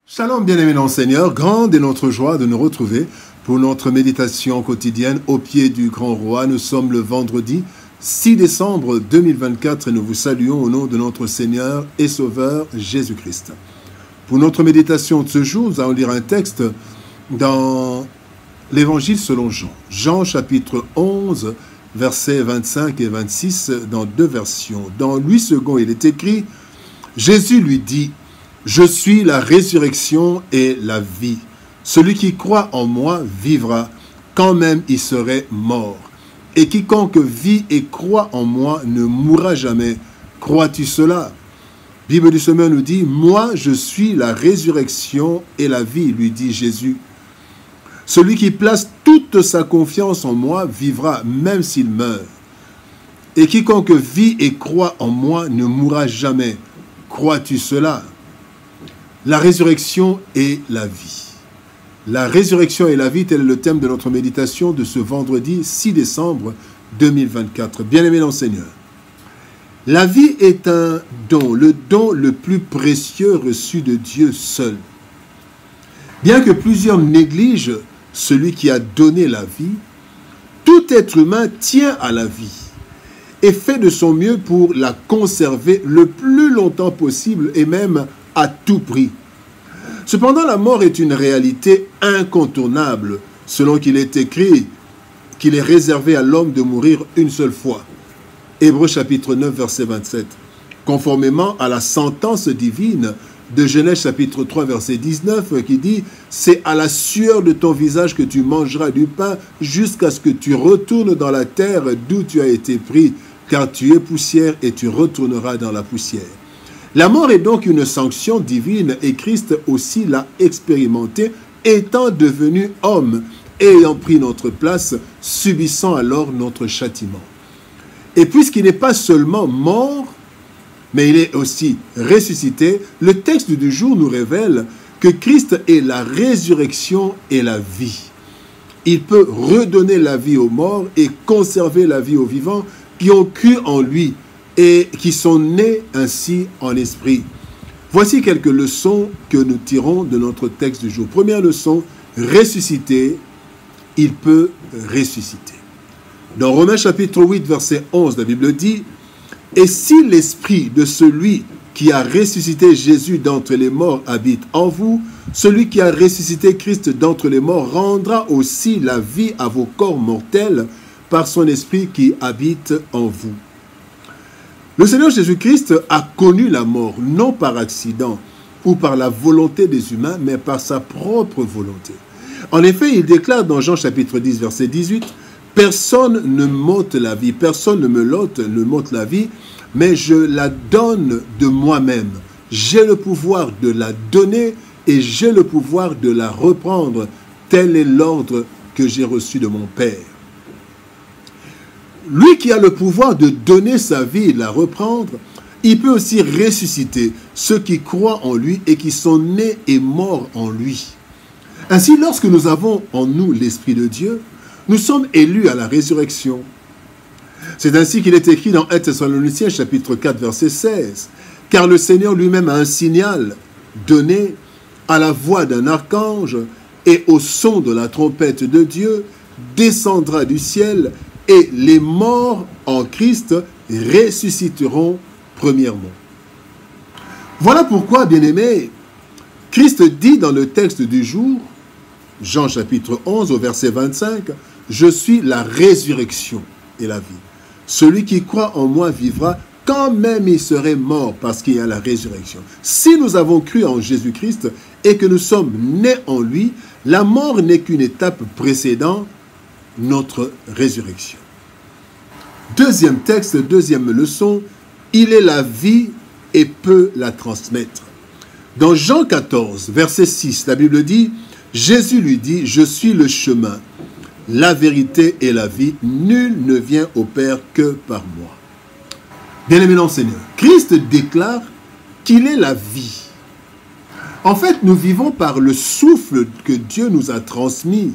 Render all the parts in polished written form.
Shalom, bien-aimés dans le Seigneur, grande est notre joie de nous retrouver pour notre méditation quotidienne au pied du Grand Roi. Nous sommes le vendredi 6 décembre 2024 et nous vous saluons au nom de notre Seigneur et Sauveur Jésus-Christ. Pour notre méditation de ce jour, nous allons lire un texte dans l'Évangile selon Jean. Jean chapitre 11, versets 25 et 26 dans deux versions. Dans Louis II, il est écrit « Jésus lui dit « Je suis la résurrection et la vie. Celui qui croit en moi vivra, quand même il serait mort. Et quiconque vit et croit en moi ne mourra jamais. Crois-tu cela ?» Bible du Semeur nous dit « Moi, je suis la résurrection et la vie, lui dit Jésus. Celui qui place toute sa confiance en moi vivra, même s'il meurt. Et quiconque vit et croit en moi ne mourra jamais. Crois-tu cela ?» La résurrection et la vie. La résurrection et la vie, tel est le thème de notre méditation de ce vendredi 6 décembre 2024. Bien-aimés dans le Seigneur, la vie est un don le plus précieux reçu de Dieu seul. Bien que plusieurs négligent celui qui a donné la vie, tout être humain tient à la vie et fait de son mieux pour la conserver le plus longtemps possible et même à tout prix. Cependant, la mort est une réalité incontournable, selon qu'il est écrit qu'il est réservé à l'homme de mourir une seule fois. Hébreux chapitre 9, verset 27. Conformément à la sentence divine de Genèse chapitre 3, verset 19, qui dit « C'est à la sueur de ton visage que tu mangeras du pain jusqu'à ce que tu retournes dans la terre d'où tu as été pris, car tu es poussière et tu retourneras dans la poussière. » La mort est donc une sanction divine et Christ aussi l'a expérimenté, étant devenu homme, ayant pris notre place, subissant alors notre châtiment. Et puisqu'il n'est pas seulement mort, mais il est aussi ressuscité, le texte du jour nous révèle que Christ est la résurrection et la vie. Il peut redonner la vie aux morts et conserver la vie aux vivants qui ont cru en lui et qui sont nés ainsi en esprit. Voici quelques leçons que nous tirons de notre texte du jour. Première leçon, ressuscité, il peut ressusciter. Dans Romains chapitre 8, verset 11, la Bible dit « Et si l'esprit de celui qui a ressuscité Jésus d'entre les morts habite en vous, celui qui a ressuscité Christ d'entre les morts rendra aussi la vie à vos corps mortels par son esprit qui habite en vous. » Le Seigneur Jésus-Christ a connu la mort, non par accident ou par la volonté des humains, mais par sa propre volonté. En effet, il déclare dans Jean chapitre 10, verset 18, « Personne ne m'ôte la vie, personne ne m'ôte la vie, mais je la donne de moi-même. J'ai le pouvoir de la donner et j'ai le pouvoir de la reprendre. Tel est l'ordre que j'ai reçu de mon Père. » Lui qui a le pouvoir de donner sa vie et de la reprendre, il peut aussi ressusciter ceux qui croient en lui et qui sont nés et morts en lui. Ainsi, lorsque nous avons en nous l'Esprit de Dieu, nous sommes élus à la résurrection. C'est ainsi qu'il est écrit dans 1 Thessaloniciens chapitre 4, verset 16. « Car le Seigneur lui-même a un signal donné à la voix d'un archange et au son de la trompette de Dieu, descendra du ciel et les morts en Christ ressusciteront premièrement. » Voilà pourquoi, bien-aimés, Christ dit dans le texte du jour, Jean chapitre 11 au verset 25, « Je suis la résurrection et la vie. Celui qui croit en moi vivra, quand même il serait mort, parce qu'il y a la résurrection. » Si nous avons cru en Jésus-Christ et que nous sommes nés en lui, la mort n'est qu'une étape précédant notre résurrection. Deuxième texte, deuxième leçon, il est la vie et peut la transmettre. Dans Jean 14, verset 6, la Bible dit, Jésus lui dit, « Je suis le chemin, la vérité et la vie, nul ne vient au Père que par moi. » Bien-aimés dans le Seigneur, Christ déclare qu'il est la vie. En fait, nous vivons par le souffle que Dieu nous a transmis.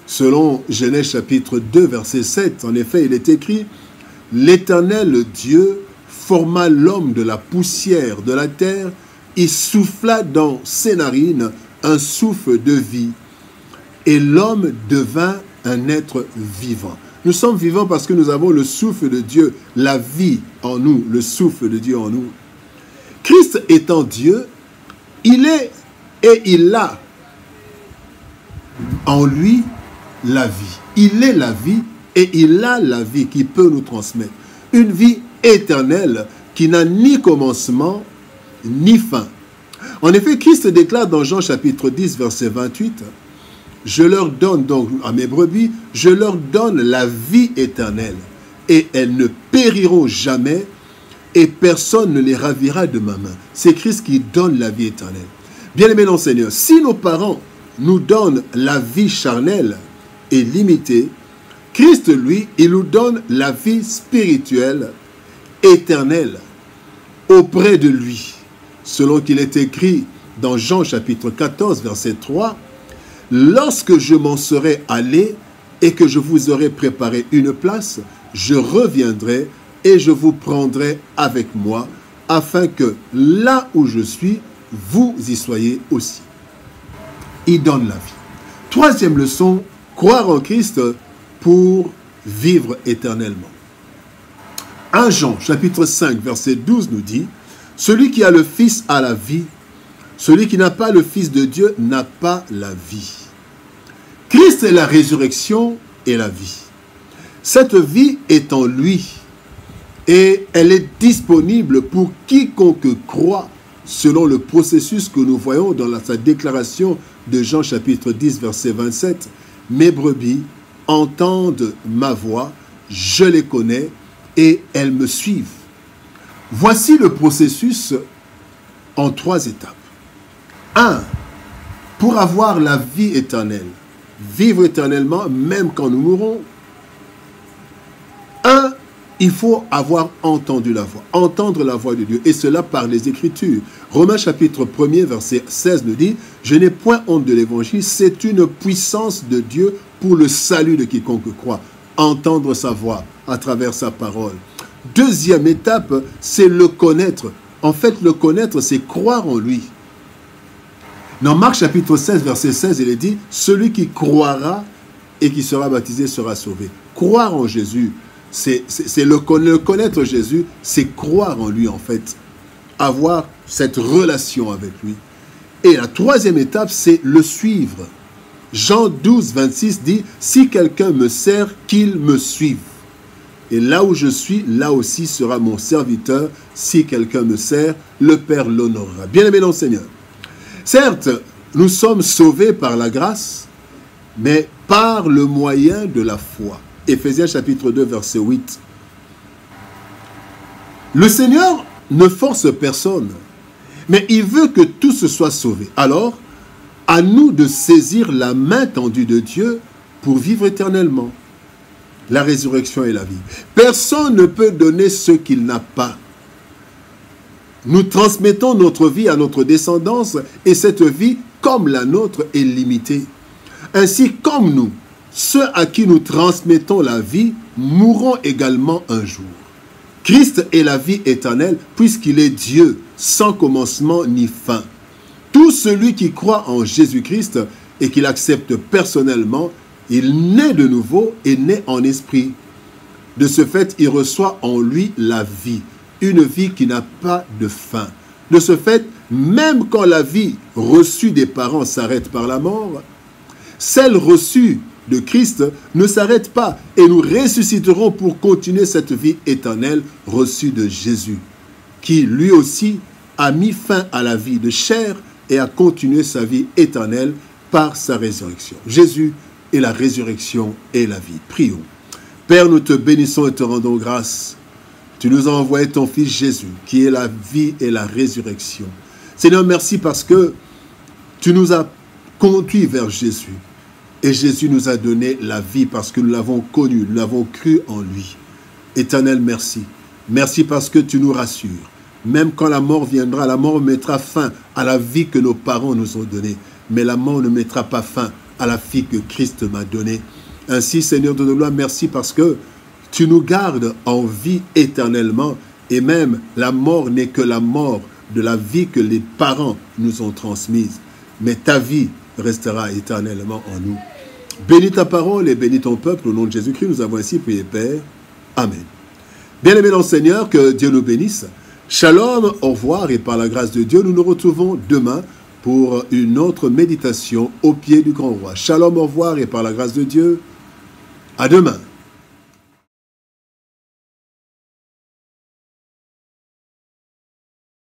Selon Genèse chapitre 2, verset 7, en effet, il est écrit « L'Éternel Dieu forma l'homme de la poussière de la terre il souffla dans ses narines un souffle de vie, et l'homme devint un être vivant. Nous sommes vivants parce que nous avons le souffle de Dieu, la vie en nous, le souffle de Dieu en nous. Christ étant Dieu, il est et il a en lui la vie. Il est la vie et il a la vie qui peut nous transmettre. Une vie éternelle qui n'a ni commencement ni fin. En effet, Christ déclare dans Jean chapitre 10, verset 28, « Je leur donne donc à mes brebis, je leur donne la vie éternelle, et elles ne périront jamais, et personne ne les ravira de ma main. » C'est Christ qui donne la vie éternelle. Bien-aimés dans le Seigneur, si nos parents nous donnent la vie charnelle et limitée, Christ, lui, il nous donne la vie spirituelle, éternelle, auprès de lui. Selon qu'il est écrit dans Jean chapitre 14, verset 3, « Lorsque je m'en serai allé et que je vous aurai préparé une place, je reviendrai et je vous prendrai avec moi, afin que là où je suis, vous y soyez aussi. » Il donne la vie. Troisième leçon, croire en Christ pour vivre éternellement. 1 Jean chapitre 5, verset 12 nous dit, « Celui qui a le Fils a la vie, celui qui n'a pas le Fils de Dieu n'a pas la vie. » Christ est la résurrection et la vie. Cette vie est en lui et elle est disponible pour quiconque croit selon le processus que nous voyons dans sa déclaration de Jean chapitre 10 verset 27. « Mes brebis entendent ma voix, je les connais et elles me suivent. » Voici le processus en 3 étapes. 1. Pour avoir la vie éternelle, vivre éternellement même quand nous mourrons. 1. Il faut avoir entendu la voix, entendre la voix de Dieu, et cela par les Écritures. Romains chapitre 1er, verset 16 nous dit, « Je n'ai point honte de l'Évangile, c'est une puissance de Dieu pour le salut de quiconque croit. » Entendre sa voix à travers sa parole. Deuxième étape, c'est le connaître. En fait, le connaître, c'est croire en lui. Dans Marc chapitre 16, verset 16, il est dit, « Celui qui croira et qui sera baptisé sera sauvé. » Croire en Jésus, c'est le connaître Jésus, c'est croire en lui en fait. Avoir cette relation avec lui. Et la troisième étape, c'est le suivre. Jean 12, 26 dit, « Si quelqu'un me sert, qu'il me suive. Et là où je suis, là aussi sera mon serviteur. Si quelqu'un me sert, le Père l'honorera. » Bien-aimé dans le Seigneur. Certes, nous sommes sauvés par la grâce, mais par le moyen de la foi. Éphésiens chapitre 2, verset 8. Le Seigneur ne force personne, mais il veut que tous soient sauvés. Alors, à nous de saisir la main tendue de Dieu pour vivre éternellement. La résurrection et la vie. Personne ne peut donner ce qu'il n'a pas. Nous transmettons notre vie à notre descendance et cette vie, comme la nôtre, est limitée. Ainsi, comme nous, ceux à qui nous transmettons la vie mourront également un jour. Christ est la vie éternelle puisqu'il est Dieu, sans commencement ni fin. Tout celui qui croit en Jésus-Christ et qui l'accepte personnellement, il naît de nouveau et naît en esprit. De ce fait, il reçoit en lui la vie, une vie qui n'a pas de fin. De ce fait, même quand la vie reçue des parents s'arrête par la mort, celle reçue de Christ ne s'arrête pas et nous ressusciterons pour continuer cette vie éternelle reçue de Jésus, qui lui aussi a mis fin à la vie de chair et a continué sa vie éternelle par sa résurrection. Jésus est la résurrection et la vie. Prions. Père, nous te bénissons et te rendons grâce. Tu nous as envoyé ton Fils Jésus, qui est la vie et la résurrection. Seigneur, merci parce que tu nous as conduits vers Jésus. Et Jésus nous a donné la vie parce que nous l'avons connu, nous l'avons cru en lui. Éternel, merci. Merci parce que tu nous rassures. Même quand la mort viendra, la mort mettra fin à la vie que nos parents nous ont donnée. Mais la mort ne mettra pas fin à la vie que Christ m'a donnée. Ainsi, Seigneur de nos gloires, merci parce que tu nous gardes en vie éternellement. Et même la mort n'est que la mort de la vie que les parents nous ont transmise, mais ta vie restera éternellement en nous. Bénis ta parole et bénis ton peuple. Au nom de Jésus-Christ, nous avons ainsi prié, Père. Amen. Bien-aimés dans le Seigneur, que Dieu nous bénisse. Shalom, au revoir, et par la grâce de Dieu, nous nous retrouvons demain pour une autre méditation au pied du grand roi. Shalom, au revoir, et par la grâce de Dieu, à demain.